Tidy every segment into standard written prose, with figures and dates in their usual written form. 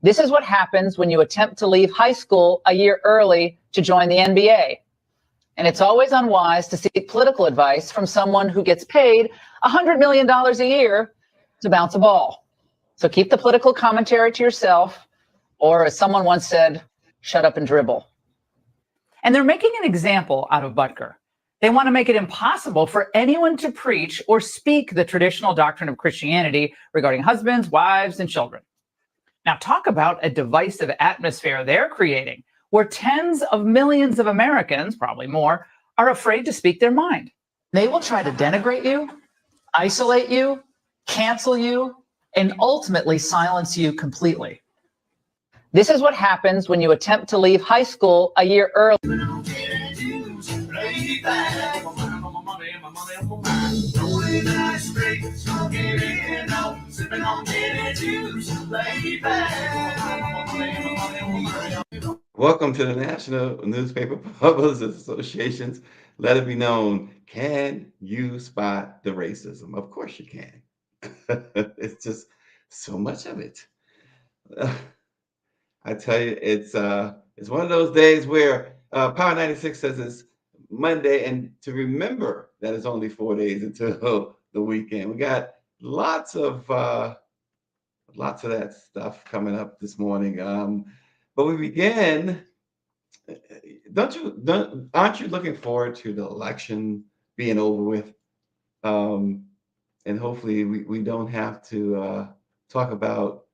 This is what happens when you attempt to leave high school a year early to join the NBA. And it's always unwise to seek political advice from someone who gets paid $100 million a year to bounce a ball. So keep the political commentary to yourself, or as someone once said, shut up and dribble. And they're making an example out of Butker. They want to make it impossible for anyone to preach or speak the traditional doctrine of Christianity regarding husbands, wives, and children. Now, talk about a divisive atmosphere they're creating, where tens of millions of Americans, probably more, are afraid to speak their mind. They will try to denigrate you, isolate you, cancel you, and ultimately silence you completely. This is what happens when you attempt to leave high school a year early. Welcome to the National Newspaper Publishers Association's Let It Be Known. Can you spot the racism? Of course you can. It's just so much of it. I tell you, it's one of those days where Power 96 says it's Monday, and to remember that it's only 4 days until the weekend. We got lots of that stuff coming up this morning. But we begin. Aren't you looking forward to the election being over with? And hopefully we don't have to talk about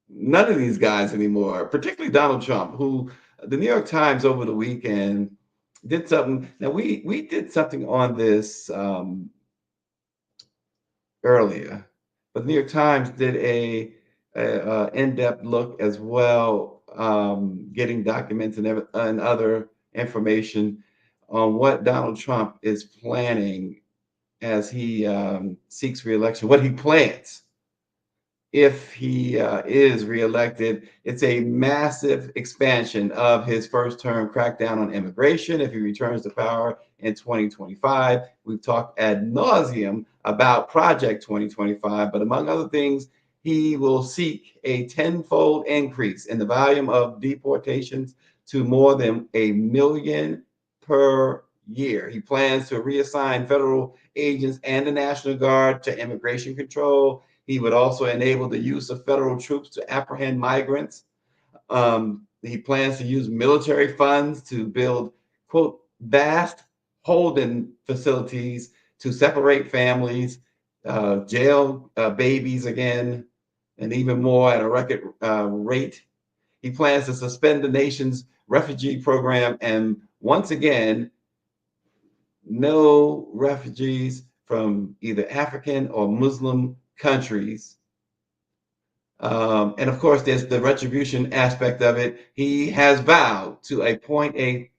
none of these guys anymore, particularly Donald Trump, who the New York Times over the weekend did something. Now we did something on this earlier, but the New York Times did a in-depth look as well, getting documents and other information on what Donald Trump is planning as he seeks re-election, what he plans if he is reelected. It's a massive expansion of his first term crackdown on immigration if he returns to power in 2025. We've talked ad nauseum about Project 2025, but among other things, he will seek a tenfold increase in the volume of deportations to more than 1 million per year. He plans to reassign federal agents and the National Guard to immigration control. He would also enable the use of federal troops to apprehend migrants. He plans to use military funds to build, quote, vast holding facilities to separate families, jail babies again, and even more at a record rate. He plans to suspend the nation's refugee program, and once again, no refugees from either African or Muslim countries. And of course, there's the retribution aspect of it. He has vowed to appoint a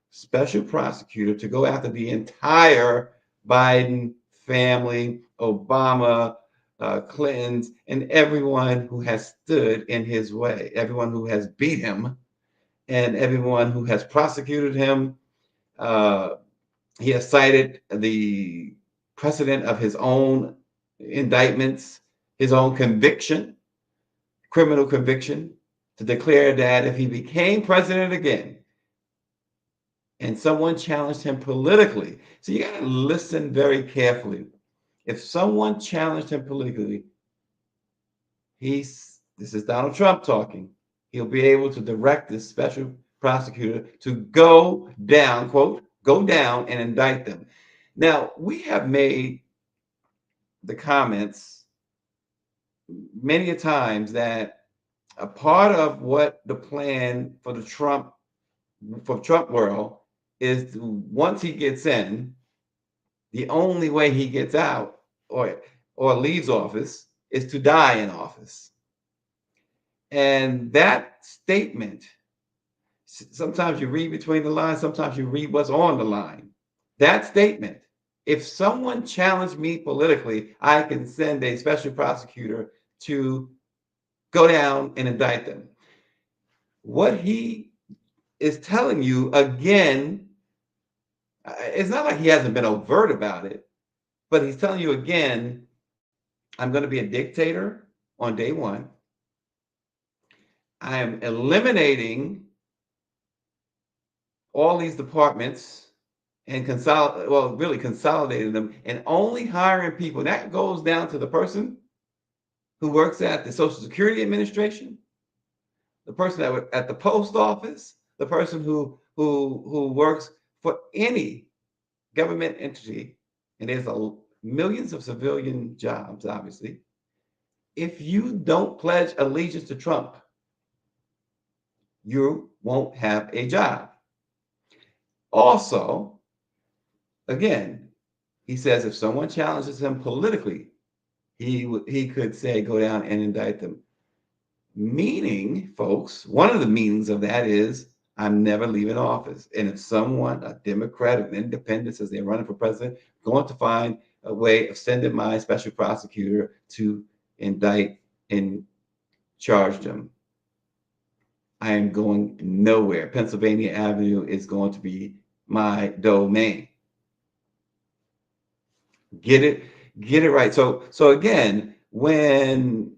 special prosecutor to go after the entire Biden family, Obama, Clintons, and everyone who has stood in his way, everyone who has beat him, and everyone who has prosecuted him. He has cited the precedent of his own indictments, his own conviction, criminal conviction, to declare that if he became president again and someone challenged him politically, so you got to listen very carefully. If someone challenged him politically, this is Donald Trump talking, he'll be able to direct this special prosecutor to go down, quote, go down and indict them. Now, we have made the comments many a times that a part of what the plan for Trump world is to, once he gets in, the only way he gets out or leaves office is to die in office. And that statement, sometimes you read between the lines, sometimes you read what's on the line. That statement, if someone challenged me politically, I can send a special prosecutor to go down and indict them. What he is telling you again, it's not like he hasn't been overt about it, but he's telling you again, I'm going to be a dictator on day one. I am eliminating all these departments and really consolidating them and only hiring people. And that goes down to the person who works at the Social Security Administration, the person that at the post office, the person who works for any government entity, and there's millions of civilian jobs, obviously. If you don't pledge allegiance to Trump, you won't have a job. Also, again, he says if someone challenges him politically, he could say go down and indict them. Meaning, folks, one of the meanings of that is I'm never leaving office. And if someone, a Democrat, an independent, says they're running for president, going to find a way of sending my special prosecutor to indict and charge them, I am going nowhere. Pennsylvania Avenue is going to be my domain. Get it right. So again, when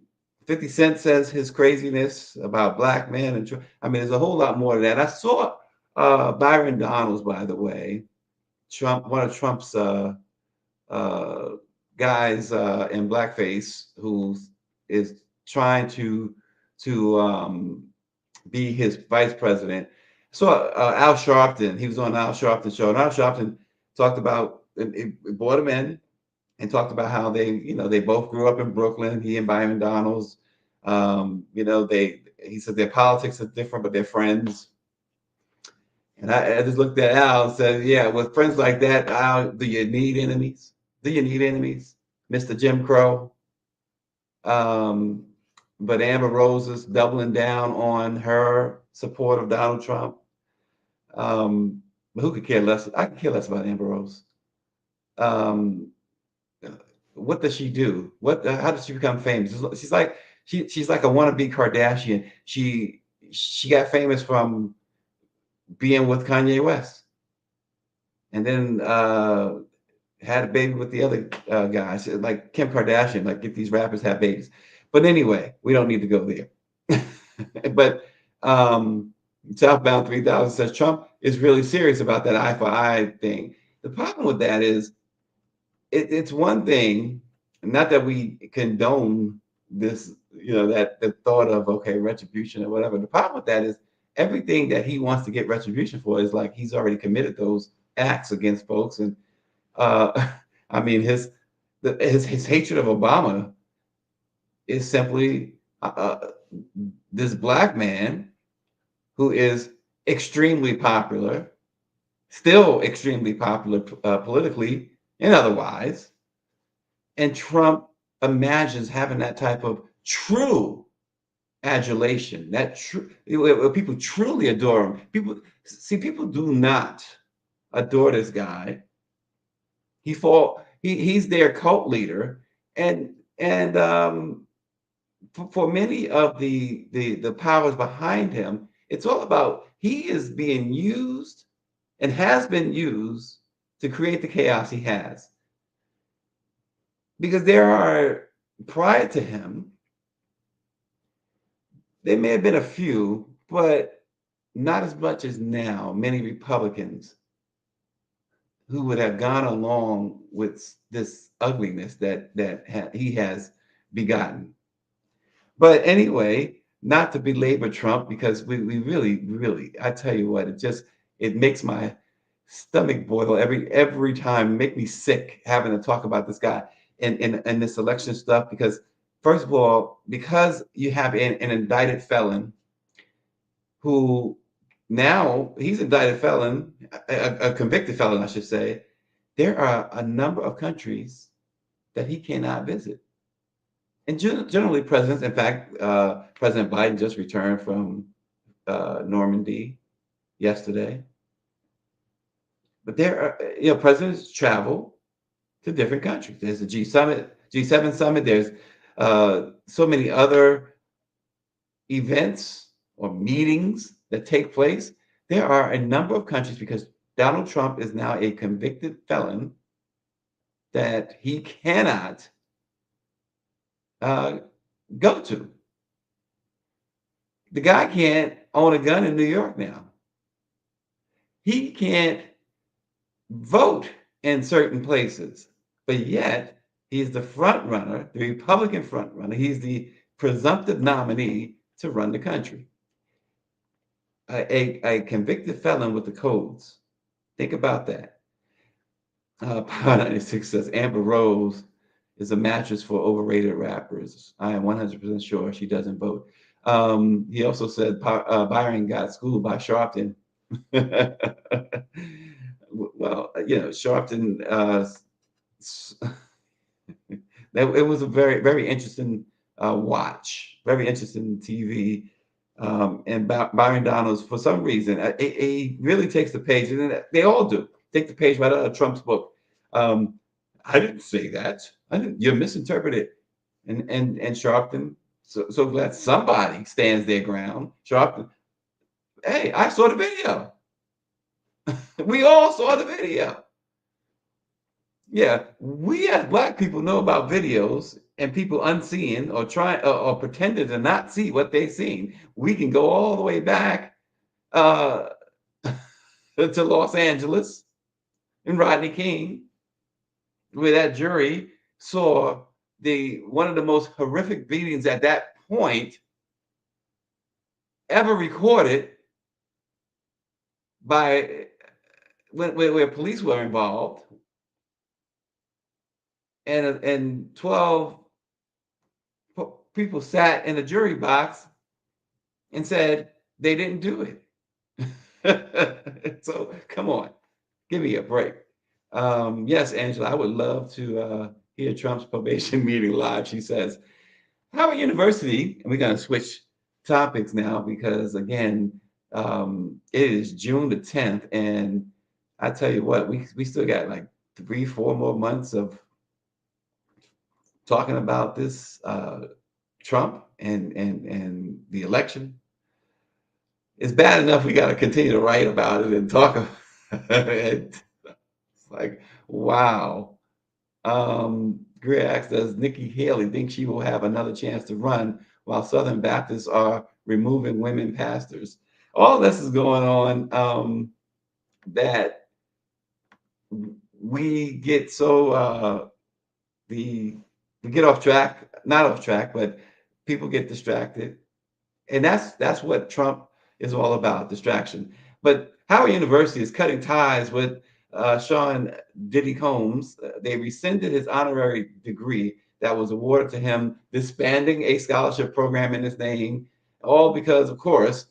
50 Cent says his craziness about black men and I mean, there's a whole lot more to that. I saw Byron Donalds, by the way, one of Trump's guys in blackface who is trying to be his vice president. So Al Sharpton, he was on Al Sharpton's show, and Al Sharpton talked about it brought him in and talked about how they both grew up in Brooklyn. He and Byron Donalds, he said their politics are different, but they're friends. And I just looked at Al and said, yeah, with friends like that, Al, do you need enemies? Do you need enemies, Mr. Jim Crow? But Amber Rose is doubling down on her support of Donald Trump. But who could care less? I could care less about Amber Rose. What does she do? How did she become famous? She's like a wannabe Kardashian. She got famous from being with Kanye West, and then had a baby with the other guys, like Kim Kardashian. Like, get these rappers have babies. But anyway, we don't need to go there. But Southbound 3000 says Trump is really serious about that eye for eye thing. The problem with that is it's one thing, not that we condone this, that the thought of, okay, retribution or whatever. The problem with that is everything that he wants to get retribution for is like he's already committed those acts against folks. And I mean, his hatred of Obama is simply this black man who is extremely popular, still extremely popular politically and otherwise. And Trump imagines having that type of true adulation, people truly adore him. People do not adore this guy. He's their cult leader, and for many of the powers behind him, it's all about he is being used and has been used to create the chaos he has. Because prior to him, there may have been a few, but not as much as now, many Republicans who would have gone along with this ugliness that he has begotten. But anyway, not to belabor Trump, because we really, really, I tell you what, it makes my stomach boil every time, make me sick having to talk about this guy and this election stuff. Because first of all, because you have an indicted felon who now he's indicted felon, a convicted felon, I should say, there are a number of countries that he cannot visit. And generally presidents, in fact, President Biden just returned from Normandy yesterday. But there are, presidents travel to different countries. There's the G7 summit. There's so many other events or meetings that take place. There are a number of countries, because Donald Trump is now a convicted felon, that he cannot go to. The guy can't own a gun in New York now. He can't vote in certain places, but yet he's the front runner, the Republican front runner. He's the presumptive nominee to run the country. A convicted felon with the codes. Think about that. Power 96 says Amber Rose is a mattress for overrated rappers. I am 100% sure she doesn't vote. He also said Byron got schooled by Sharpton. Well, Sharpton. It was a very, very interesting watch, very interesting TV. And Byron Donalds, for some reason, he really takes the page, and they all do take the page right out of Trump's book. I didn't say that. You're misinterpreted. And Sharpton, so glad somebody stands their ground. Sharpton, hey, I saw the video. We all saw the video. Yeah, we as Black people know about videos, and people unseen or trying or pretending to not see what they've seen. We can go all the way back uh, to Los Angeles and Rodney King, where that jury saw one of the most horrific beatings at that point ever recorded by where police were involved, and 12 people sat in the jury box and said they didn't do it. So come on, give me a break. Yes, Angela, I would love to hear Trump's probation meeting live. She says, Howard University, and we're going to switch topics now because, again, it is June the 10th, and I tell you what, we still got like 3-4 more months of talking about this Trump and the election. It's bad enough we got to continue to write about it and talk about it. It's like, wow. Greer asks, does Nikki Haley think she will have another chance to run while Southern Baptists are removing women pastors? All this is going on that we get so we get off track, not off track, but people get distracted. And that's what Trump is all about, distraction. But Howard University is cutting ties with Sean Diddy Combs. They rescinded his honorary degree that was awarded to him, disbanding a scholarship program in his name, all because, of course,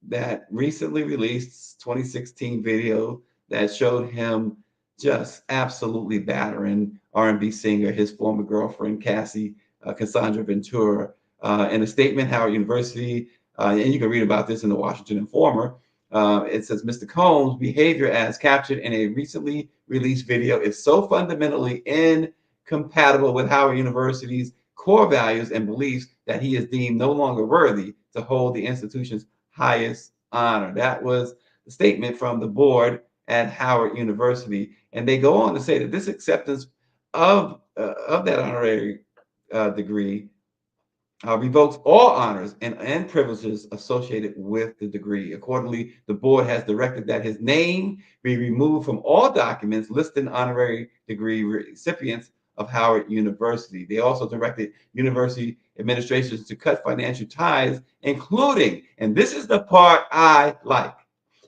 that recently released 2016 video that showed him just absolutely battering R&B singer, his former girlfriend, Cassie Cassandra Ventura. In a statement, Howard University, and you can read about this in the Washington Informer, it says, Mr. Combs' behavior as captured in a recently released video is so fundamentally incompatible with Howard University's core values and beliefs that he is deemed no longer worthy to hold the institution's highest honor. That was the statement from the board at Howard University. And they go on to say that this acceptance of that honorary degree revokes all honors and privileges associated with the degree. Accordingly, the board has directed that his name be removed from all documents listing honorary degree recipients of Howard University. They also directed university administrations to cut financial ties, including, and this is the part I like,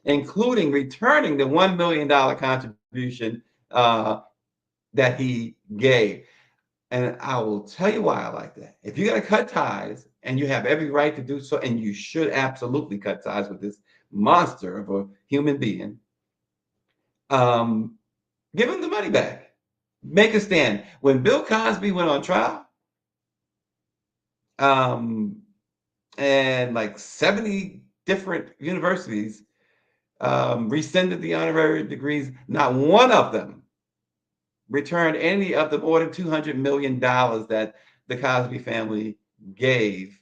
including returning the $1 million contribution that he gave. And I will tell you why I like that. If you're going to cut ties, and you have every right to do so, and you should absolutely cut ties with this monster of a human being, give him the money back. Make a stand. When Bill Cosby went on trial, and like 70 different universities rescinded the honorary degrees, not one of them returned any of the more than $200 million that the Cosby family gave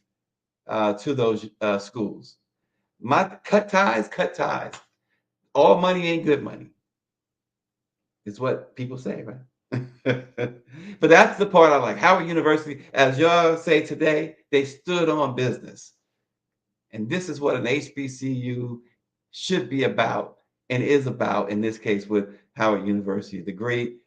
to those schools. Cut ties. All money ain't good money. Is what people say, right? But that's the part I like. Howard University, as y'all say today, they stood on business. And this is what an HBCU should be about and is about in this case with Howard University, the great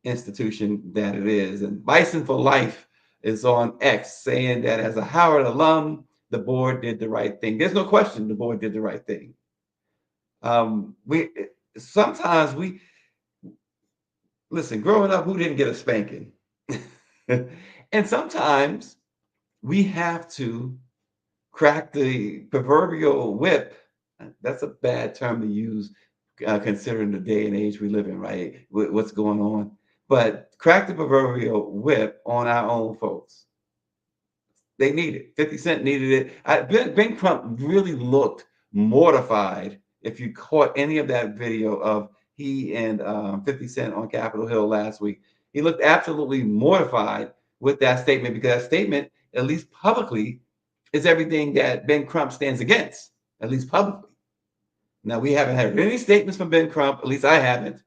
institution that it is. And Bison for Life is on X saying that as a Howard alum, the board did the right thing. There's no question the board did the right thing. We sometimes we listen, growing up, who didn't get a spanking? And sometimes we have to crack the proverbial whip. That's a bad term to use, considering the day and age we live in, right? What's going on. But crack the proverbial whip on our own folks. They need it. 50 Cent needed it. Ben Crump really looked mortified. If you caught any of that video of he and 50 Cent on Capitol Hill last week, he looked absolutely mortified with that statement, because that statement, at least publicly, is everything that Ben Crump stands against, at least publicly. Now, we haven't had any statements from Ben Crump, at least I haven't,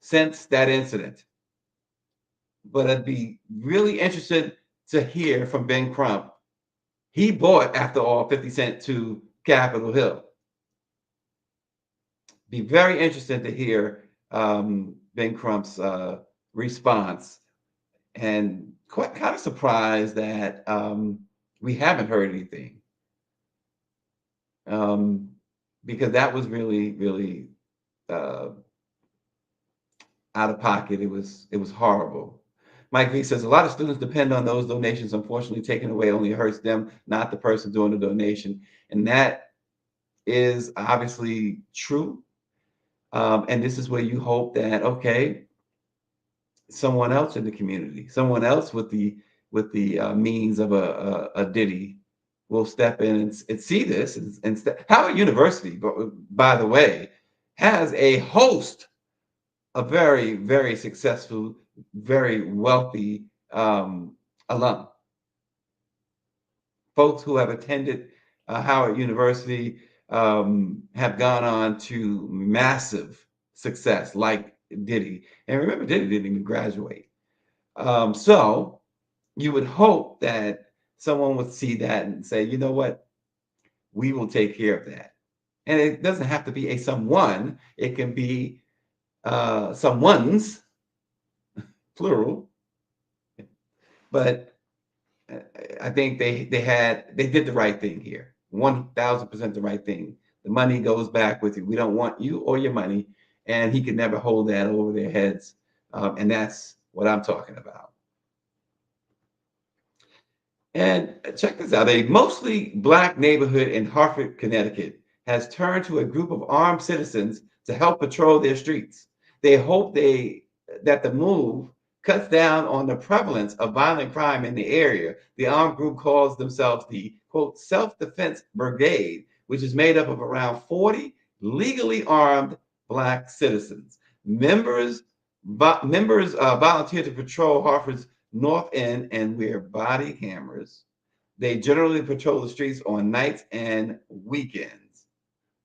since that incident. But I'd be really interested to hear from Ben Crump. He bought, after all, 50 Cent to Capitol Hill. Be very interested to hear Ben Crump's response, and quite kind of surprised that we haven't heard anything, because that was really out of pocket. It was horrible. Mike V says a lot of students depend on those donations. Unfortunately, taken away only hurts them, not the person doing the donation, and that is obviously true. And this is where you hope that, okay, someone else in the community, someone else with the means of a Diddy will step in and see this. And Howard University, by the way, has a host of very successful, very wealthy alum, folks who have attended Howard University, have gone on to massive success, like Diddy. And remember, Diddy didn't even graduate. So you would hope that someone would see that and say, you know what, we will take care of that. And it doesn't have to be a someone, it can be someone's, plural. But I think they did the right thing here. 1,000% the right thing. The money goes back with you. We don't want you or your money, and he could never hold that over their heads. And that's what I'm talking about. And check this out. A mostly Black neighborhood in Hartford, Connecticut has turned to a group of armed citizens to help patrol their streets. They hope that the move cuts down on the prevalence of violent crime in the area. The armed group calls themselves the, quote, Self-Defense Brigade, which is made up of around 40 legally armed Black citizens. Members volunteer to patrol Hartford's North End and wear body cameras. They generally patrol the streets on nights and weekends.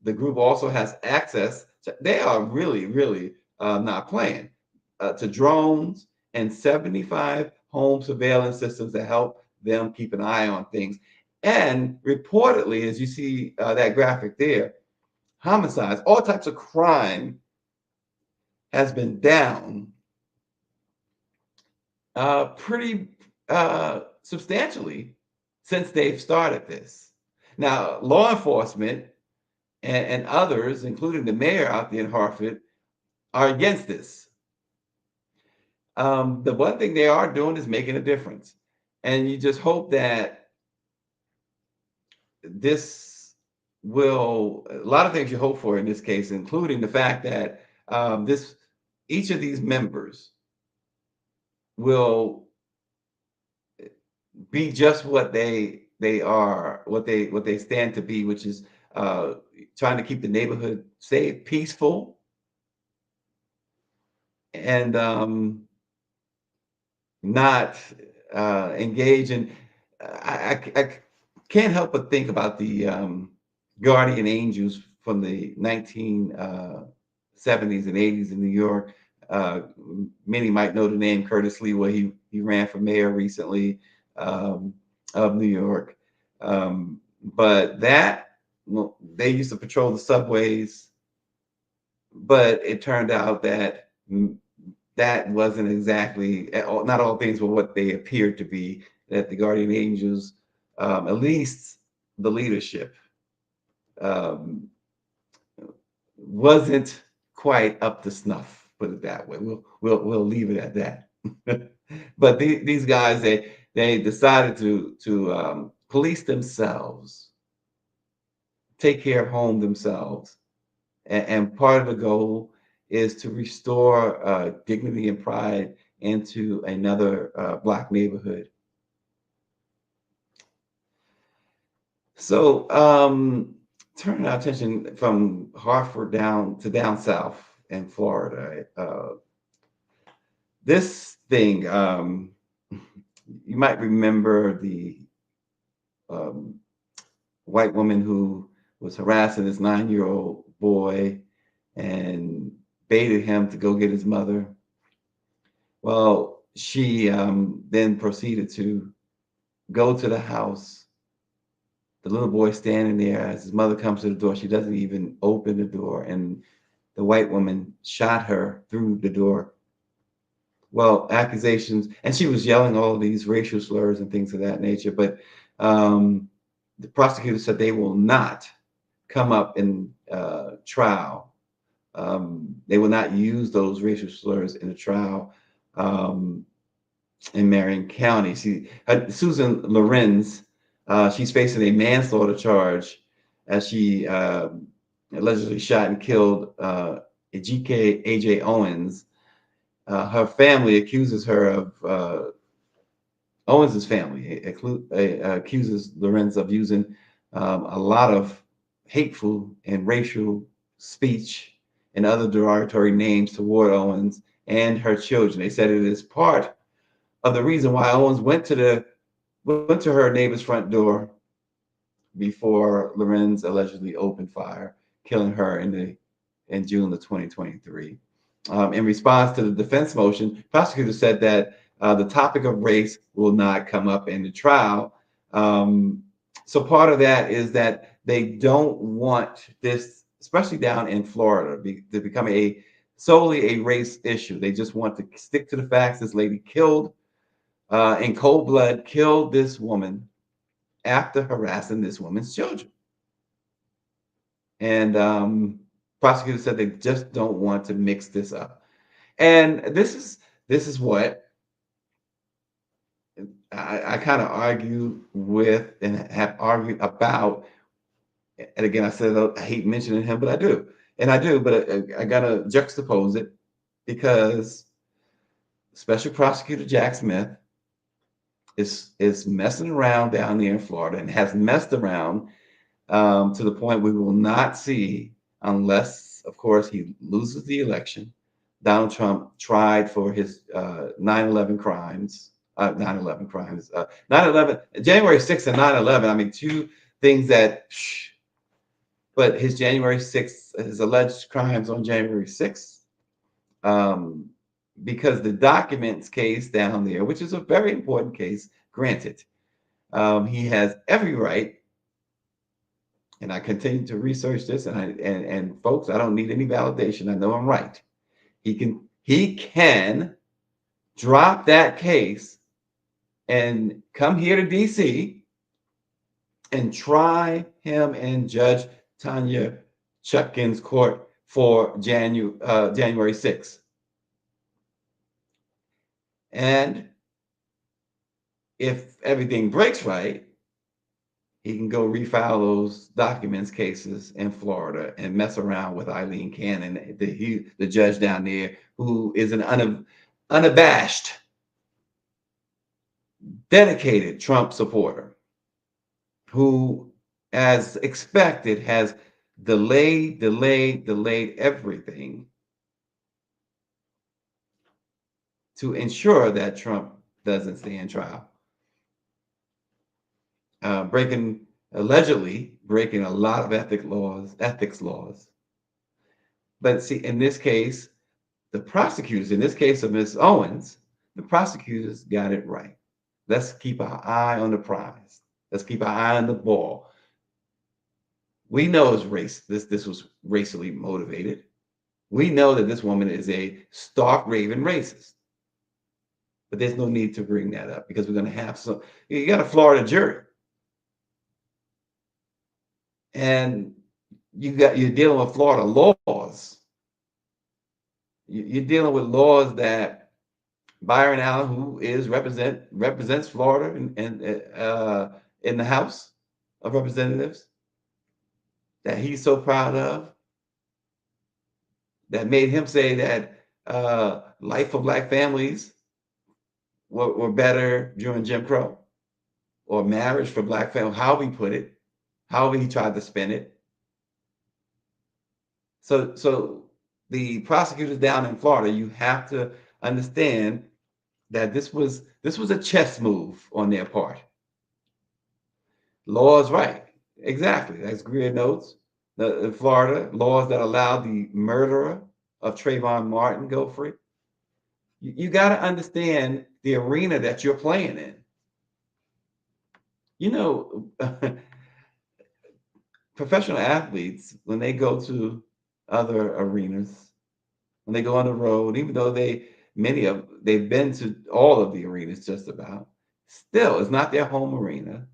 The group also has access to, they are really not playing, to drones and 75 home surveillance systems to help them keep an eye on things. And reportedly, as you see that graphic there, homicides, all types of crime has been down pretty substantially since they've started this. Now, law enforcement and others, including the mayor out there in Hartford, are against this. The one thing they are doing is making a difference. And you just hope that this will, a lot of things you hope for in this case, including the fact that each of these members will be just what they are, what they stand to be, which is trying to keep the neighborhood safe, peaceful, and not engage in. I can't help but think about the guardian angels from the 1970s and 80s in New York. Many might know the name Curtis Lee, where he ran for mayor recently of New York. But that, well, they used to patrol the subways, but it turned out that that wasn't exactly, not all things were what they appeared to be, that the guardian angels, at least the leadership, um, wasn't quite up to snuff, put it that way. We'll leave it at that. But these guys, they decided to police themselves, take care of home themselves, and part of the goal is to restore dignity and pride into another Black neighborhood. So, turning our attention from Hartford down to down south in Florida, this thing, you might remember the um, white woman who was harassing this 9-year-old boy and baited him to go get his mother. Well, she then proceeded to go to the house. The little boy standing there as his mother comes to the door. She doesn't even open the door, and the white woman shot her through the door. Well, accusations, and she was yelling all these racial slurs and things of that nature. But the prosecutor said they will not come up in trial. They will not use those racial slurs in a trial in Marion County. Susan Lorenz, she's facing a manslaughter charge as she allegedly shot and killed Ejike AJ Owens. Her family accuses her of Owens's family accuses Lorenz of using a lot of hateful and racial speech and other derogatory names toward Owens and her children. They said it is part of the reason why Owens went to her neighbor's front door before Lorenz allegedly opened fire, killing her in June of 2023. In response to the defense motion, prosecutors said that the topic of race will not come up in the trial. So part of that is that they don't want this, especially down in Florida, to become solely a race issue. They just want to stick to the facts. This lady in cold blood, killed this woman after harassing this woman's children. And prosecutors said they just don't want to mix this up. And this is what I kind of argue with and have argued about. And again, I said I hate mentioning him, but I do. And I do, but I got to juxtapose it because Special Prosecutor Jack Smith is messing around down there in Florida and has messed around to the point we will not see, unless, of course, he loses the election, Donald Trump tried for his 9/11 crimes. 9/11 crimes. 9/11, January 6th and 9/11. I mean, two things that. But his January 6th, his alleged crimes on January 6th, because the documents case down there, which is a very important case, granted, he has every right. And I continue to research this, and folks, I don't need any validation. I know I'm right. He can drop that case and come here to DC and try him in Judge Tanya Chutkin's court for January 6th. And if everything breaks right, he can go refile those documents cases in Florida and mess around with Eileen Cannon, the judge down there, who is an unabashed, dedicated Trump supporter, who, as expected, has delayed everything to ensure that Trump doesn't stand trial. Allegedly breaking a lot of ethics laws. But see, in this case, the prosecutors, in this case of Ms. Owens, the prosecutors got it right. Let's keep our eye on the prize. Let's keep our eye on the ball. We know it's race. This was racially motivated. We know that this woman is a stark raving racist. But there's no need to bring that up because we're going to have some. You got a Florida jury, and you're dealing with Florida laws. You're dealing with laws that Byron Allen, who represents Florida in the House of Representatives, that he's so proud of, that made him say that life for Black families were better during Jim Crow, or marriage for Black families, however he put it, however he tried to spin it. So the prosecutors down in Florida, you have to understand that this was a chess move on their part. Laws right, exactly. As Greer notes, in Florida, laws that allow the murderer of Trayvon Martin go free. You got to understand the arena that you're playing in. You know, professional athletes, when they go to other arenas, when they go on the road, even though they've been to all of the arenas just about, still it's not their home arena.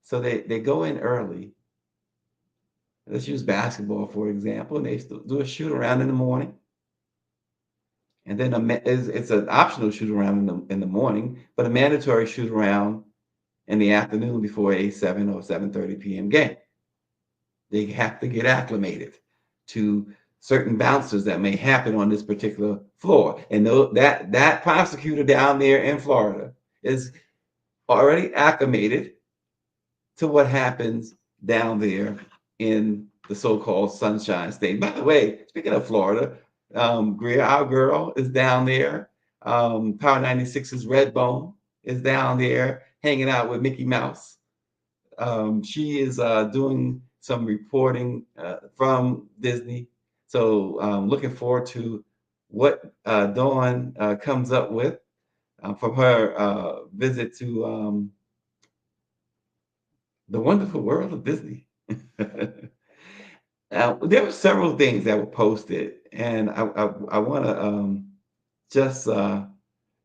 So they go in early. Let's use basketball, for example, and they do a shoot around in the morning. And then it's an optional shoot around in the morning, but a mandatory shoot around in the afternoon before a 7 or 7:30 p.m. game. They have to get acclimated to certain bounces that may happen on this particular floor. And that prosecutor down there in Florida is already acclimated to what happens down there in the so-called Sunshine State. By the way, speaking of Florida, Greer, our girl, is down there. Power 96's Redbone is down there hanging out with Mickey Mouse. She is doing some reporting from Disney. So looking forward to what Dawn comes up with from her visit to the wonderful world of Disney. Now, there were several things that were posted, and I want to just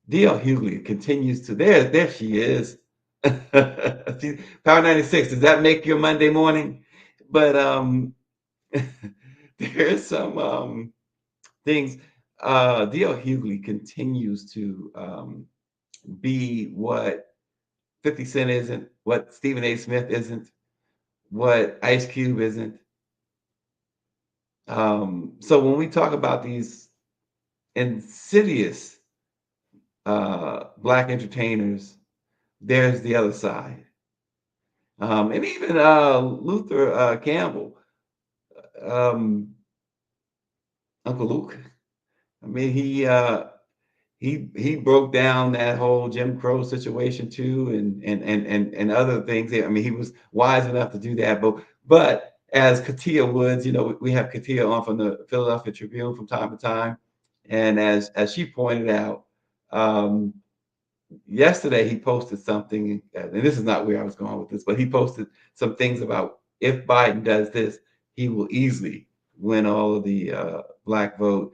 D.L. Hughley continues to there she is. Power 96. Does that make your Monday morning? But there's some things. D.L. Hughley continues to be what 50 Cent isn't, what Stephen A. Smith isn't, what Ice Cube isn't. So when we talk about these insidious Black entertainers, there's the other side. And even Luther Campbell, Uncle Luke. I mean, he broke down that whole Jim Crow situation too, and other things. I mean, he was wise enough to do that. But as Katia Woods, we have Katia on from the Philadelphia Tribune from time to time, and as she pointed out, yesterday he posted something, and this is not where I was going with this, but he posted some things about if Biden does this, he will easily win all of the Black vote.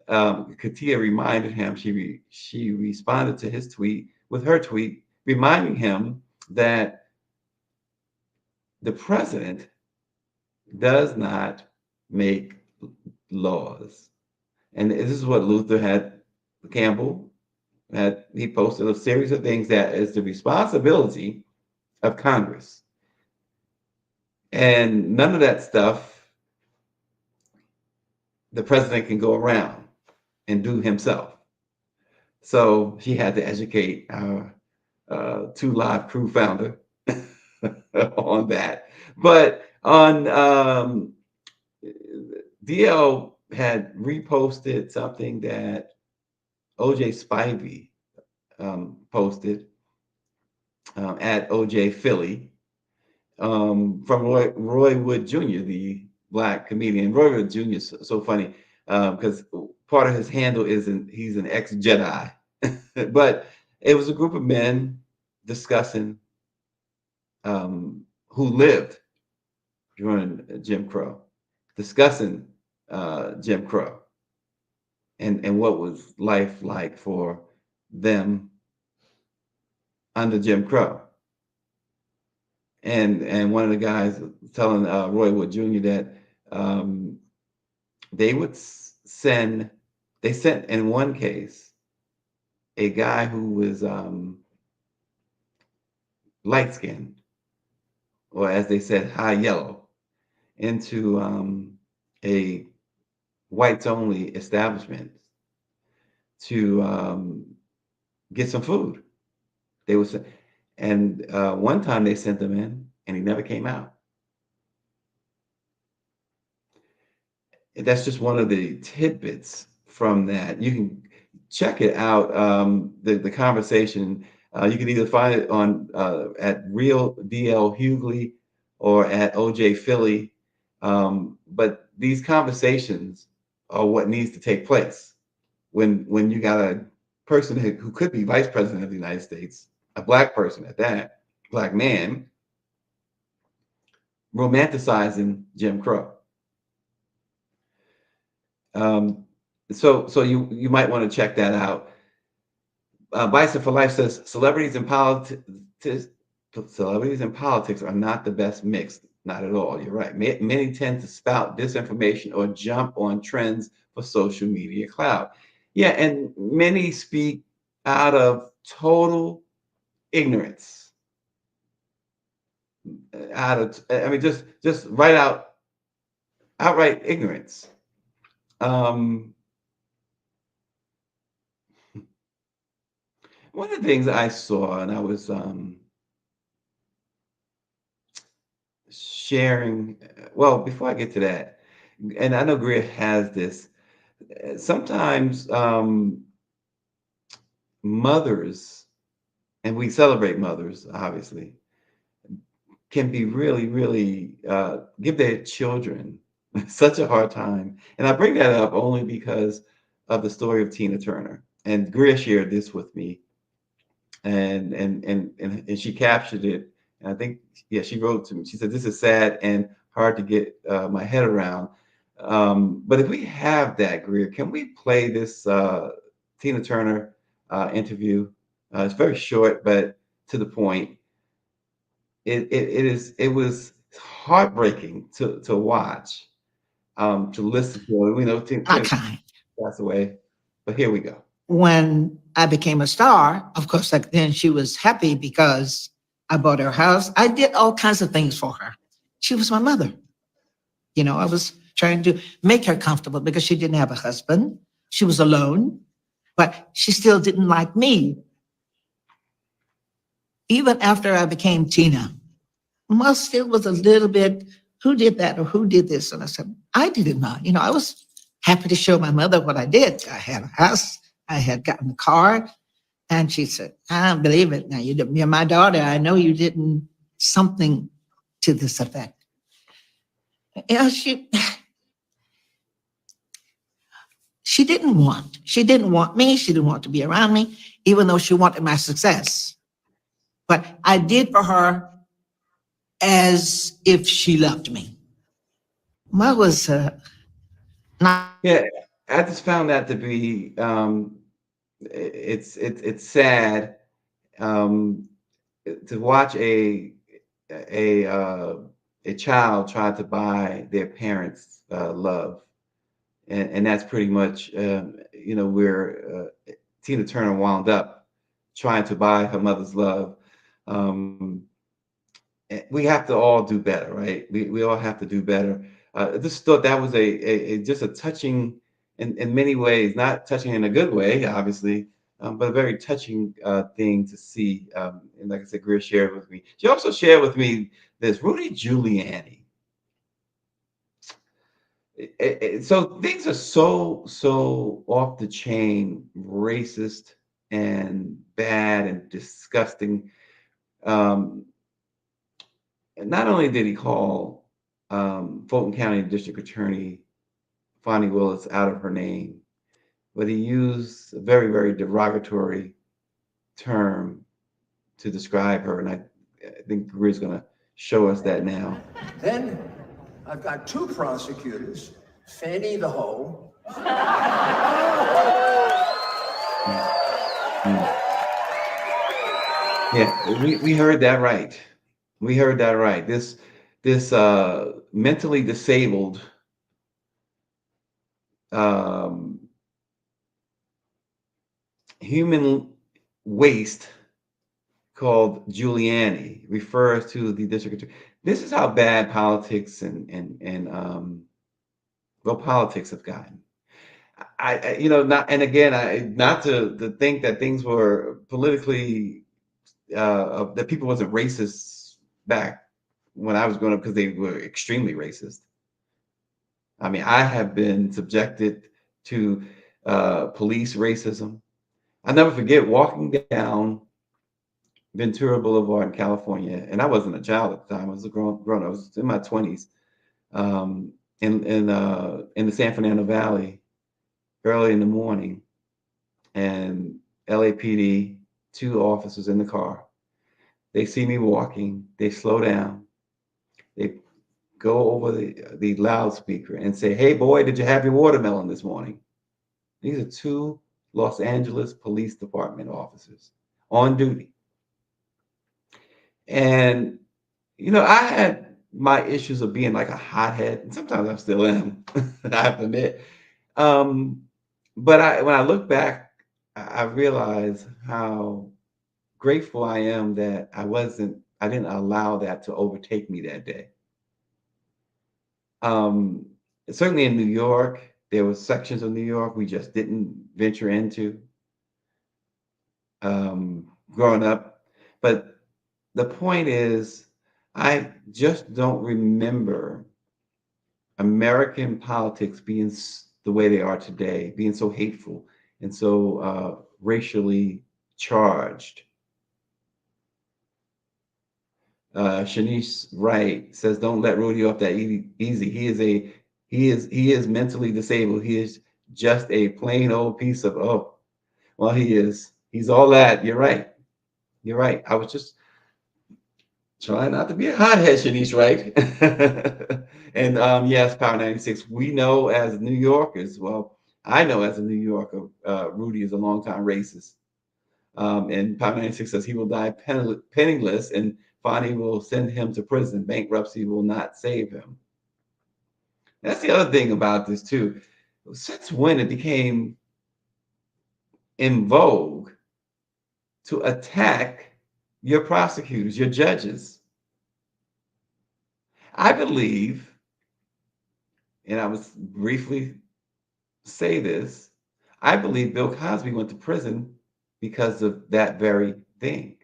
Katia reminded him, she responded to his tweet with her tweet, reminding him that the president does not make laws. And this is what Luther Campbell he posted a series of things that is the responsibility of Congress. And none of that stuff the president can go around and do himself. So she had to educate our Two Live Crew founder on that. But on DL had reposted something that OJ Spivey posted at OJ Philly from Roy Wood Jr., the Black comedian. Roy Wood Jr. is so funny because part of his handle he's an ex-Jedi. But it was a group of men discussing who lived during Jim Crow, discussing Jim Crow and what was life like for them under Jim Crow. And one of the guys telling Roy Wood Jr. that um, they would send, they sent in one case a guy who was light skinned, or as they said, high yellow, into a whites only establishment to get some food. They was, and one time they sent him in, and he never came out. That's just one of the tidbits from that. You can check it out. The conversation. You can either find it on at Real DL Hughley or at OJ Philly. But these conversations are what needs to take place when you got a person who could be vice president of the United States, a black person at that, black man, romanticizing Jim Crow. So you might want to check that out. Bison for Life says celebrities and politics are not the best mix. Not at all. You're right. Many tend to spout disinformation or jump on trends for social media clout. Yeah, and many speak out of total ignorance. I mean, just outright ignorance. Um, One of the things I saw, and I was sharing, well, before I get to that, and I know Greer has this, sometimes mothers, and we celebrate mothers, obviously, can be really, really give their children such a hard time. And I bring that up only because of the story of Tina Turner. And Greer shared this with me, and she captured it. And I think, yeah, she wrote to me. She said, "This is sad and hard to get my head around." But if we have that, Greer, can we play this Tina Turner interview? It's very short, but to the point. It was heartbreaking to watch, to listen to. We know My Tina kind. passed away, but here we go. When I became a star, of course, like then she was happy because I bought her house. I did all kinds of things for her. She was my mother. You know, I was trying to make her comfortable because she didn't have a husband. She was alone, but she still didn't like me. Even after I became Tina, Ma still was a little bit, who did that or who did this? And I said, I did it not. You know, I was happy to show my mother what I did. I had a house, I had gotten a car. And she said, I don't believe it. Now, you're my daughter. I know you didn't, something to this effect. You know, she didn't want me. She didn't want to be around me, even though she wanted my success. But I did for her as if she loved me. Ma was not. Yeah, I just found that to be it's sad um, to watch a uh, a child try to buy their parents' love, and that's pretty much where Tina Turner wound up trying to buy her mother's love. Um, we have to all do better, right? We all have to do better. I just thought that was just a touching, in many ways, not touching in a good way, obviously, but a very touching thing to see. And like I said, Greer shared with me. She also shared with me this Rudy Giuliani. So things are so off the chain, racist and bad and disgusting. Um, And not only did he call Fulton County District Attorney Fonnie Willis out of her name, but he used a very, very derogatory term to describe her. And I think Greer's going to show us that now. Then I've got two prosecutors, Fanny the Hoe. Yeah, we heard that right. We heard that right. This mentally disabled human waste called Giuliani refers to the district attorney. This is how bad politics and well, politics have gotten. Not, and again, not to think that things were politically that people wasn't racist back when I was growing up, because they were extremely racist. I mean, I have been subjected to police racism. I never forget walking down Ventura Boulevard in California, and I wasn't a child at the time. I was a grown. I was in my 20s, in the San Fernando Valley, early in the morning, and LAPD, two officers in the car. They see me walking. They slow down. They go over the loudspeaker and say, "Hey, boy, did you have your watermelon this morning?" These are two Los Angeles Police Department officers on duty. And, I had my issues of being like a hothead, and sometimes I still am, I have to admit. But when I look back, I realize how grateful I am that I didn't allow that to overtake me that day. Certainly in New York, there were sections of New York we just didn't venture into growing up. But the point is, I just don't remember American politics being the way they are today, being so hateful and so racially charged. Shanice Wright says, "Don't let Rudy off that easy. He is mentally disabled. He is just a plain old piece of well, he is. He's all that. You're right. You're right. I was just trying not to be a hothead, Shanice Wright." And yes, Power 96. We know as New Yorkers. Well, I know as a New Yorker, Rudy is a longtime racist. And Power 96 says he will die penniless, and Fonnie will send him to prison. Bankruptcy will not save him. That's the other thing about this too. Since when it became in vogue to attack your prosecutors, your judges? I believe, and I was briefly say this, I believe Bill Cosby went to prison because of that very thing.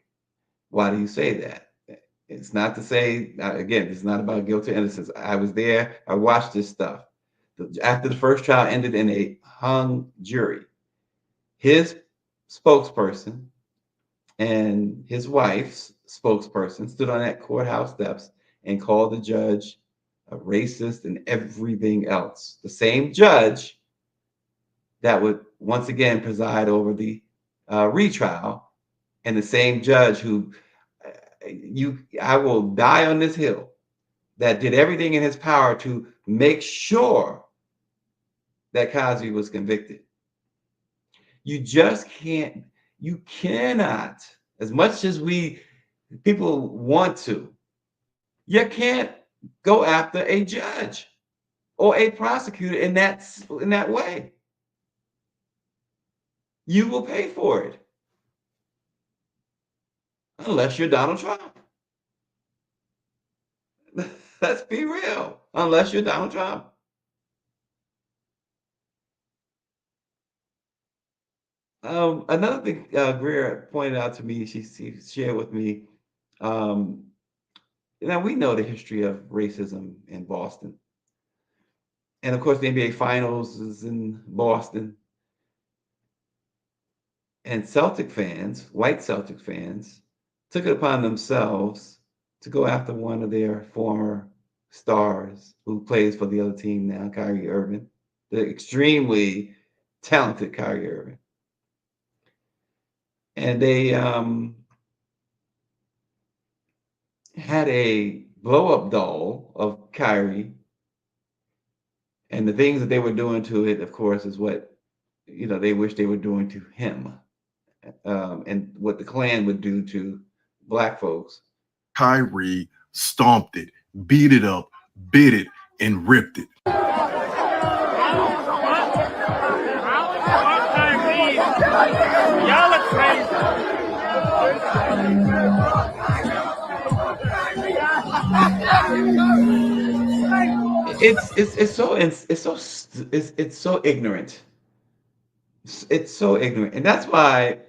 Why do you say that? It's not to say, again, it's not about guilt or innocence. I was there. I watched this stuff. After the first trial ended in a hung jury, his spokesperson and his wife's spokesperson stood on that courthouse steps and called the judge a racist and everything else. The same judge that would once again preside over the retrial, and the same judge who I will die on this hill, that did everything in his power to make sure that Cosby was convicted. You just can't, you cannot, as much as people want to, you can't go after a judge or a prosecutor in that way. You will pay for it. Unless you're Donald Trump. Let's be real. Unless you're Donald Trump. Another thing Greer pointed out to me, she shared with me, now we know the history of racism in Boston. And of course, the NBA Finals is in Boston. And Celtic fans, white Celtic fans, took it upon themselves to go after one of their former stars who plays for the other team now, Kyrie Irving, the extremely talented Kyrie Irving. And they had a blow-up doll of Kyrie, and the things that they were doing to it, of course, is what they wish they were doing to him, and what the Klan would do to Black folks. Kyrie stomped it, beat it up, bit it, and ripped it. Y'all are crazy. It's so ignorant. It's so ignorant, and that's why.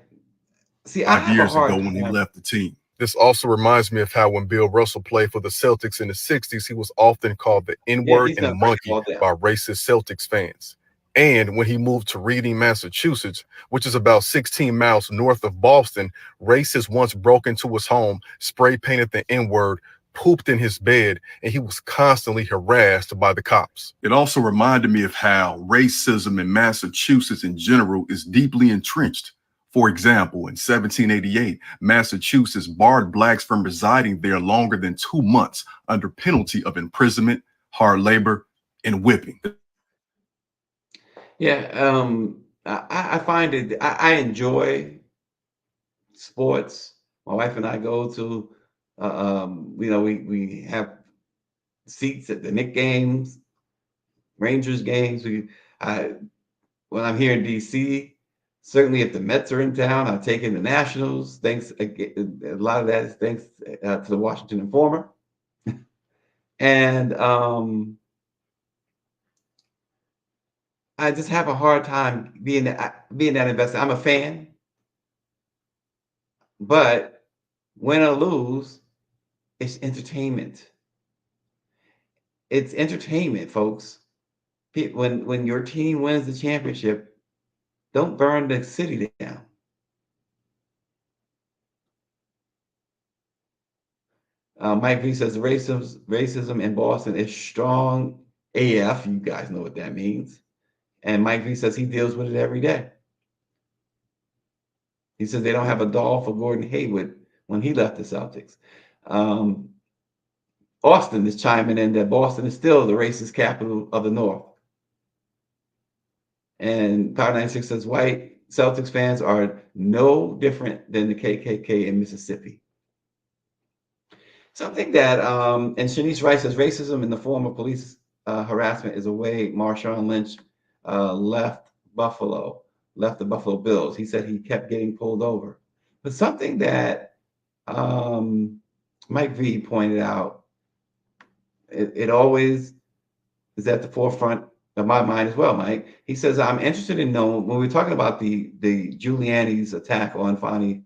See, I have a Years hard ago when he time. left the team. This also reminds me of how when Bill Russell played for the Celtics in the 60s, he was often called the N-word he's and gonna break it monkey all down. by racist Celtics fans. And when he moved to Reading, Massachusetts, which is about 16 miles north of Boston, racists once broke into his home, spray painted the N-word, pooped in his bed, and he was constantly harassed by the cops. It also reminded me of how racism in Massachusetts in general is deeply entrenched. For example, in 1788, Massachusetts barred Blacks from residing there longer than 2 months under penalty of imprisonment, hard labor, and whipping. Yeah, I find it. I enjoy sports. My wife and I go to. We have seats at the Knicks games, Rangers games. When I'm here in DC, certainly if the Mets are in town, I take in the Nationals. Thanks, a lot of that is thanks to the Washington Informer. And I just have a hard time being that invested. I'm a fan, but win or lose, it's entertainment. It's entertainment, folks. When your team wins the championship, don't burn the city down. Mike V says racism in Boston is strong AF. You guys know what that means. And Mike V says he deals with it every day. He says they don't have a doll for Gordon Hayward when he left the Celtics. Austin is chiming in that Boston is still the racist capital of the North. And Power 96 says white Celtics fans are no different than the KKK in Mississippi. Something that, and Shanice Rice says racism in the form of police harassment is a way Marshawn Lynch left the Buffalo Bills. He said he kept getting pulled over. But something that Mike V pointed out, it always is at the forefront of my mind as well, Mike. He says, I'm interested in knowing, when we're talking about the Giuliani's attack on Fonnie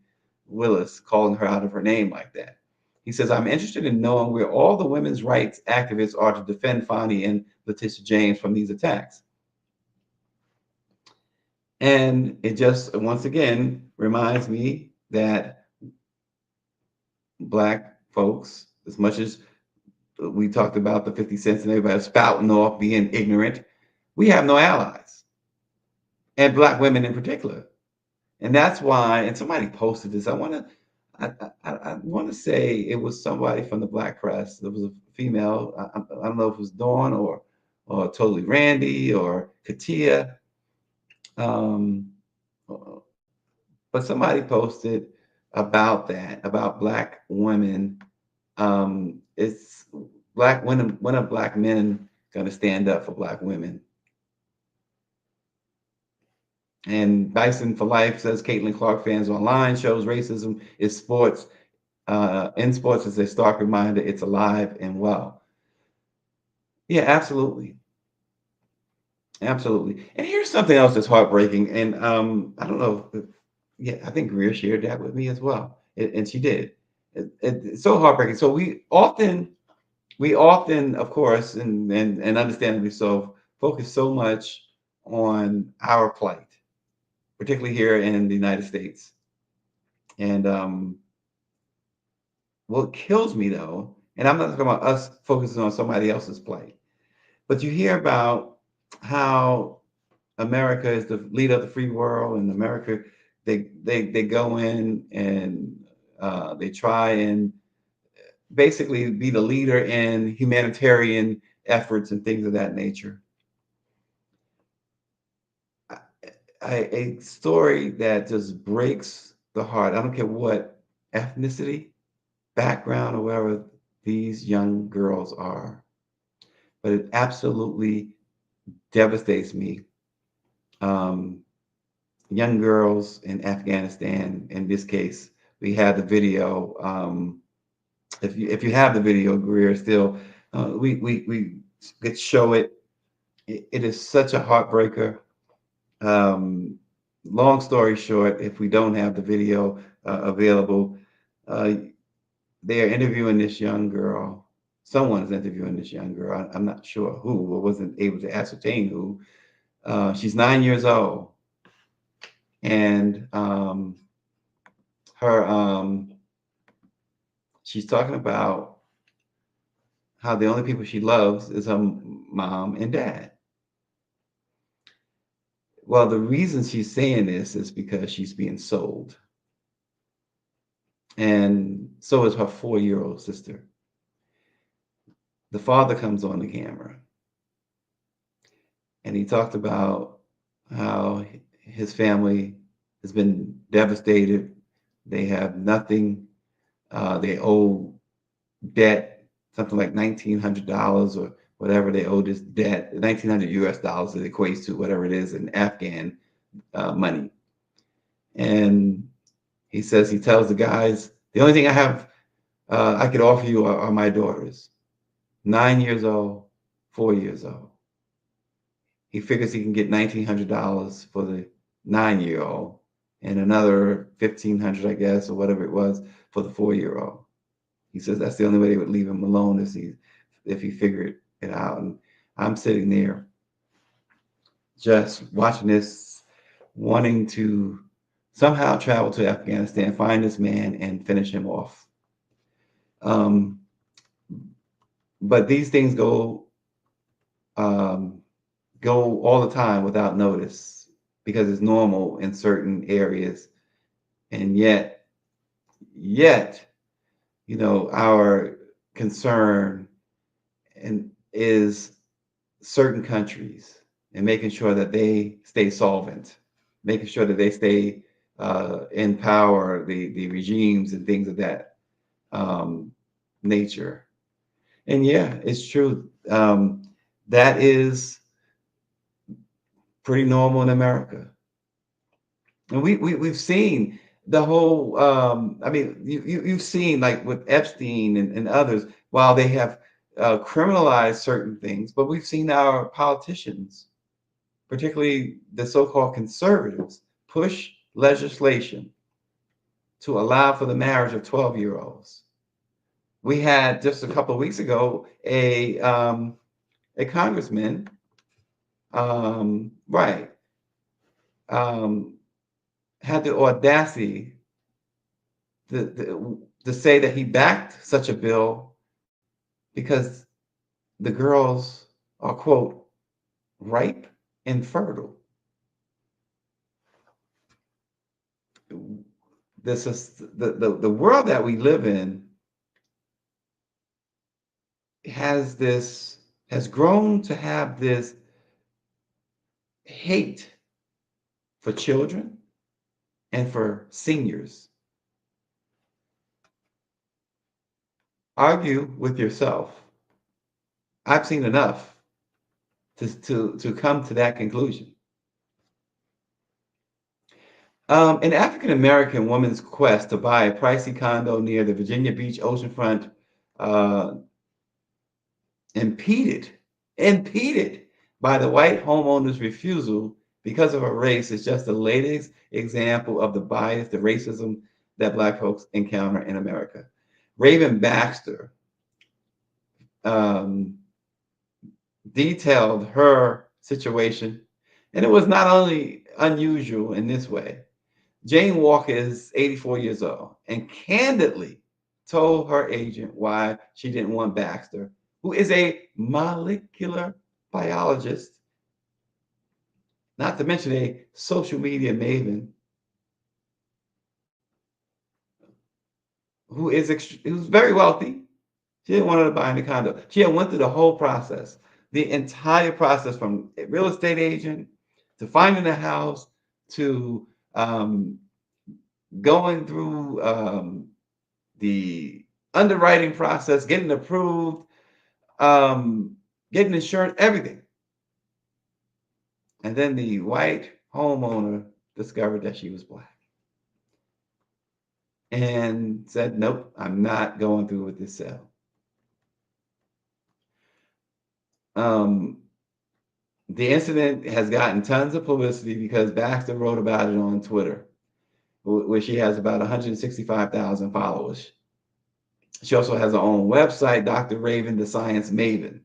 Willis, calling her out of her name like that. He says, I'm interested in knowing where all the women's rights activists are to defend Fonnie and Letitia James from these attacks. And it just, once again, reminds me that Black folks, as much as we talked about the 50 cents and everybody spouting off being ignorant, we have no allies, and Black women in particular. And that's why, and somebody posted this, I want to say it was somebody from the Black press. There was a female, I don't know if it was Dawn or Totally Randy or Katia, but somebody posted about that, about Black women. It's Black women, when are Black men going to stand up for Black women? And Bison for Life says Caitlin Clark fans online shows racism is sports. In sports is a stark reminder it's alive and well. Yeah, absolutely. Absolutely. And here's something else that's heartbreaking. And I don't know. I think Greer shared that with me as well. And she did. It's so heartbreaking. So we often, of course, and understandably so, focus so much on our plight, particularly here in the United States. And what kills me though, and I'm not talking about us focusing on somebody else's plight, but you hear about how America is the leader of the free world, and America, they go in and they try and basically be the leader in humanitarian efforts and things of that nature. A story that just breaks the heart. I don't care what ethnicity, background, or wherever these young girls are, but it absolutely devastates me. Um, Young girls in Afghanistan, in this case, we had the video. If you have the video, Greer, still, we could show it. It is such a heartbreaker. Um, Long story short, if we don't have the video available, uh, they are interviewing this young girl. Someone's interviewing this young girl. I'm not sure who. I wasn't able to ascertain who. She's 9 years old, and her she's talking about how the only people she loves is her mom and dad. Well, the reason she's saying this is because she's being sold. And so is her 4-year-old sister. The father comes on the camera and he talked about how his family has been devastated. They have nothing. They owe debt, something like $1,900 or whatever they owe this debt, 1,900 US dollars that equates to whatever it is in Afghan money. And he says, he tells the guys, the only thing I have, I could offer you are my daughters, 9 years old, 4 years old. He figures he can get $1,900 for the 9-year-old and another $1,500, I guess, or whatever it was for the 4-year-old. He says that's the only way they would leave him alone if he figured it out. And I'm sitting there just watching this, wanting to somehow travel to Afghanistan, find this man, and finish him off. But these things go all the time without notice because it's normal in certain areas, and yet, our concern is certain countries and making sure that they stay solvent, making sure that they stay in power, the regimes and things of that nature. And yeah, it's true. That is pretty normal in America. And we've seen the whole, you've seen like with Epstein and others, while they have criminalized certain things, but we've seen our politicians, particularly the so-called conservatives, push legislation to allow for the marriage of 12-year-olds. We had just a couple of weeks ago a congressman, had the audacity to say that he backed such a bill because the girls are, quote, ripe and fertile. This is the world that we live in has grown to have this hate for children and for seniors. Argue with yourself. I've seen enough to come to that conclusion. An African American woman's quest to buy a pricey condo near the Virginia Beach Oceanfront impeded by the white homeowner's refusal because of her race is just the latest example of the bias, the racism that Black folks encounter in America. Raven Baxter detailed her situation, and it was not only unusual in this way. Jane Walker is 84 years old and candidly told her agent why she didn't want Baxter, who is a molecular biologist, not to mention a social media maven, who's very wealthy, She didn't want her to buy any condo. She had went through the whole process, the entire process from a real estate agent to finding a house to going through the underwriting process, getting approved, getting insurance, everything. And then the white homeowner discovered that she was Black and said, nope, I'm not going through with this sale. The incident has gotten tons of publicity because Baxter wrote about it on Twitter, where she has about 165,000 followers. She also has her own website, Dr. Raven, the Science Maven.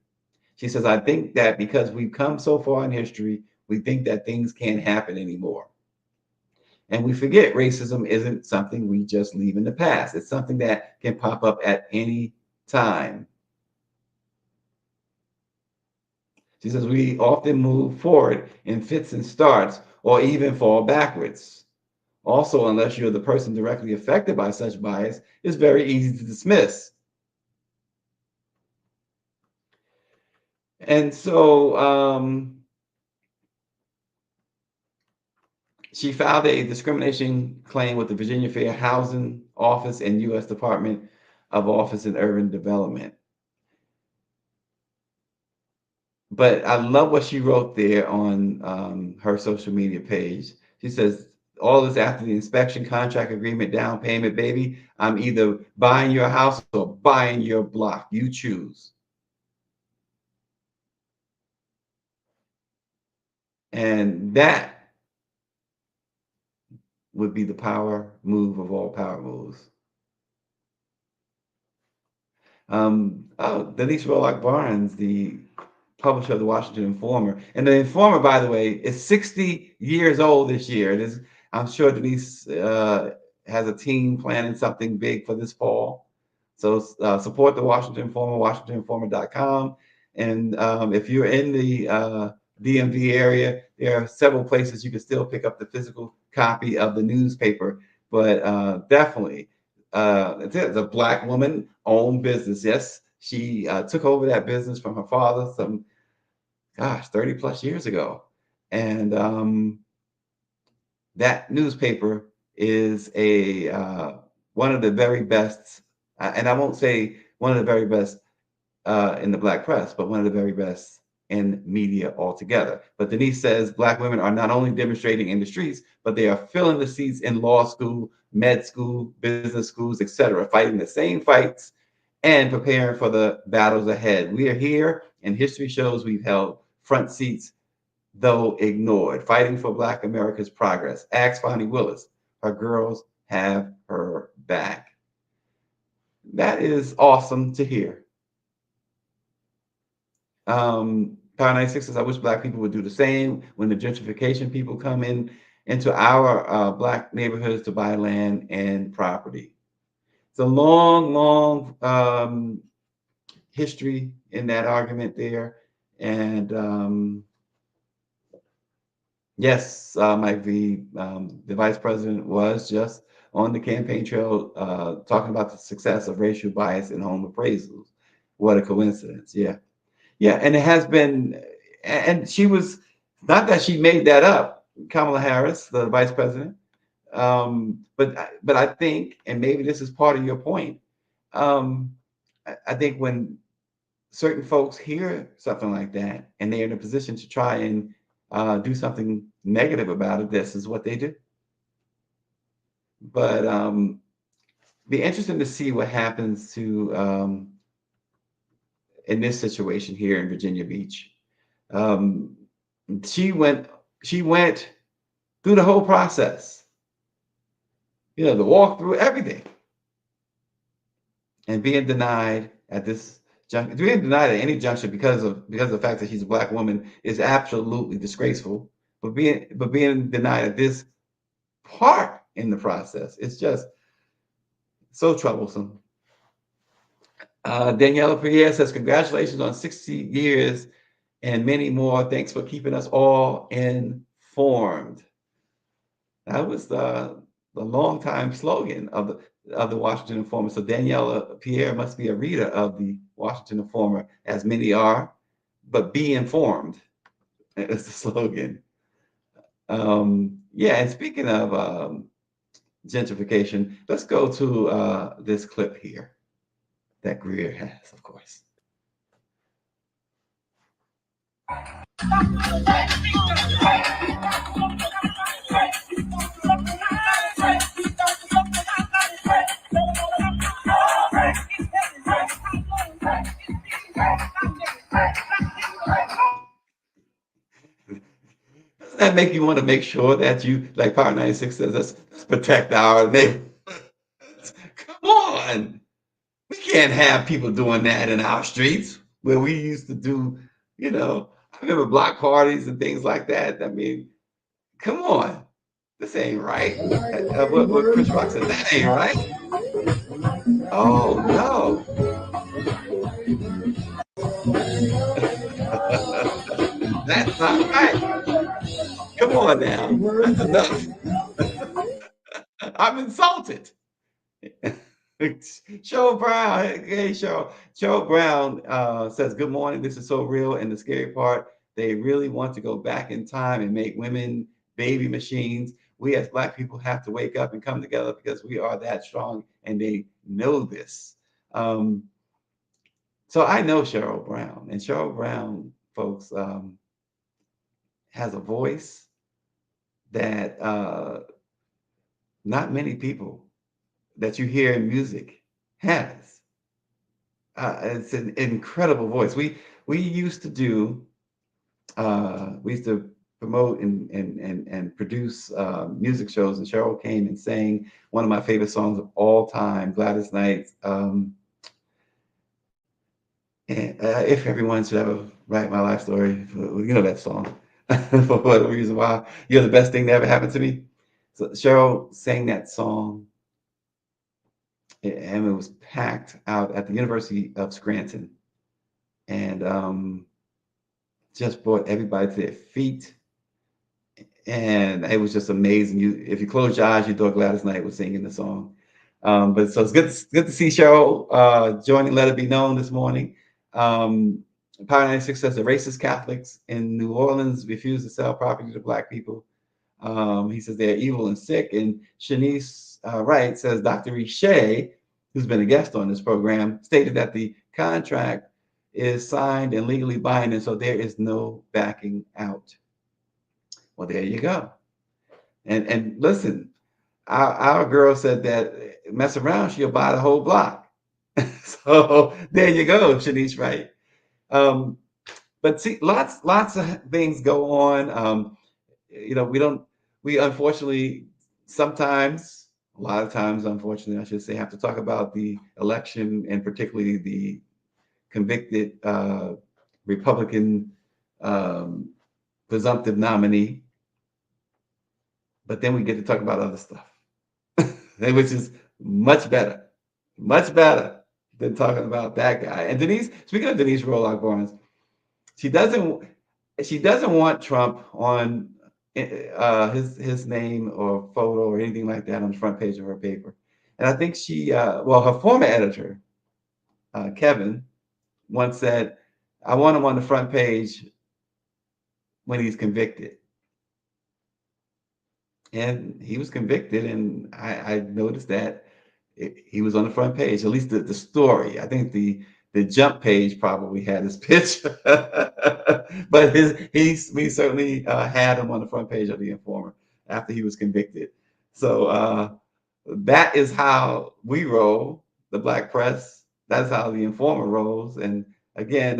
She says, I think that because we've come so far in history, we think that things can't happen anymore. And we forget racism isn't something we just leave in the past. It's something that can pop up at any time. She says, we often move forward in fits and starts or even fall backwards. Also, unless you're the person directly affected by such bias, it's very easy to dismiss. And so she filed a discrimination claim with the Virginia Fair Housing Office and U.S. Department of Office and Urban Development. But I love what she wrote there on her social media page. She says, all this after the inspection, contract agreement, down payment, baby. I'm either buying your house or buying your block. You choose. And that would be the power move of all power moves. Denise Rolock Barnes, the publisher of the Washington Informer. And the Informer, by the way, is 60 years old this year. It is, I'm sure Denise has a team planning something big for this fall. So support the Washington Informer, WashingtonInformer.com. And if you're in the DMV area, there are several places you can still pick up the physical copy of the newspaper. But definitely, it's a Black woman-owned business. Yes, she took over that business from her father some, 30 plus years ago. And that newspaper is one of the very best, and I won't say one of the very best in the Black press, but one of the very best in media altogether. But Denise says Black women are not only demonstrating in the streets, but they are filling the seats in law school, med school, business schools, etc., fighting the same fights and preparing for the battles ahead. We are here, and history shows we've held front seats, though ignored, fighting for Black America's progress. Ask Fonnie Willis. Her girls have her back. That is awesome to hear. Power 96 says, I wish Black people would do the same when the gentrification people come into our Black neighborhoods to buy land and property. It's a long, long history in that argument there. And yes, Mike V, the vice president was just on the campaign trail talking about the success of racial bias in home appraisals. What a coincidence. Yeah. Yeah, and it has been, and she was, not that she made that up, Kamala Harris, the vice president, but I think, and maybe this is part of your point, I think when certain folks hear something like that and they're in a position to try and do something negative about it, this is what they do. But be interesting to see what happens to in this situation here in Virginia Beach. She went through the whole process, the walkthrough, everything, and being denied at this junction, being denied at any junction because of the fact that she's a Black woman is absolutely disgraceful. But being denied at this part in the process, it's just so troublesome. Daniela Pierre says, congratulations on 60 years and many more. Thanks for keeping us all informed. That was the longtime slogan of of the Washington Informer. So Daniela Pierre must be a reader of the Washington Informer, as many are, but be informed is the slogan. Yeah, and speaking of gentrification, let's go to this clip here that Greer has, of course. Doesn't that make you want to make sure that you, like Power 96 says, let's protect our neighborhoods? Come on. We can't have people doing that in our streets where we used to do, I remember block parties and things like that. I mean, come on. This ain't right. What Chris Rock said, that ain't right. Oh, no. That's not right. Come on now. That's enough. I'm insulted. Cheryl Brown, hey Cheryl. Cheryl Brown says, "Good morning. This is so real, and the scary part, they really want to go back in time and make women baby machines. We as Black people have to wake up and come together because we are that strong, and they know this." So I know Cheryl Brown, and Cheryl Brown, folks, has a voice that not many people that you hear in music has. It's an incredible voice. We used to do we used to promote and produce music shows, and Cheryl came and sang one of my favorite songs of all time, Gladys Knight. And if everyone should ever write my life story, you know that song. For whatever reason why you're the best thing that ever happened to me. So Cheryl sang that song, and it was packed out at the University of Scranton, and just brought everybody to their feet. And it was just amazing. If you close your eyes, you thought Gladys Knight was singing the song. But so it's good to see Cheryl joining Let It Be Known this morning. Power 96 says the racist Catholics in New Orleans refuse to sell property to Black people. He says they're evil and sick. And Shanice Wright says Dr. Riche, who's been a guest on this program, stated that the contract is signed and legally binding, so there is no backing out. Well, there you go. And listen, our girl said that mess around, she'll buy the whole block. So there you go, Shanice Wright. But see, lots of things go on. We unfortunately sometimes, a lot of times, unfortunately, I should say, have to talk about the election, and particularly the convicted Republican presumptive nominee. But then we get to talk about other stuff, which is much better than talking about that guy. And Denise, speaking of Denise Rolock Barnes, she doesn't want Trump on his name or photo or anything like that on the front page of her paper. And I think her former editor, Kevin, once said, "I want him on the front page when he's convicted." And he was convicted, and I noticed that he was on the front page, at least the story. I think the jump page probably had his picture, but we certainly had him on the front page of the Informer after he was convicted. So that is how we roll, the Black press. That's how the Informer rolls. And again,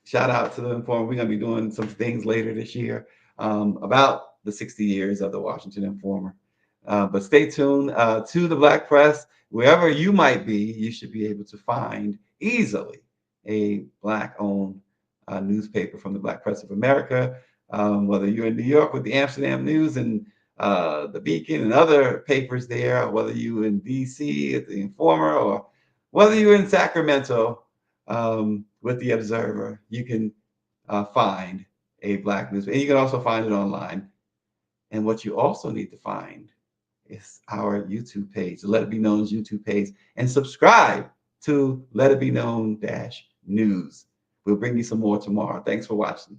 shout out to the Informer. We're going to be doing some things later this year about the 60 years of the Washington Informer. But stay tuned to the Black press. Wherever you might be, you should be able to find easily a Black-owned newspaper from the Black Press of America. Whether you're in New York with the Amsterdam News and the Beacon and other papers there, or whether you're in DC at the Informer, or whether you're in Sacramento with the Observer, you can find a Black newspaper. And you can also find it online. And what you also need to find It's our YouTube page, the Let It Be Known's YouTube page, and subscribe to Let It Be Known News. We'll bring you some more tomorrow. Thanks for watching.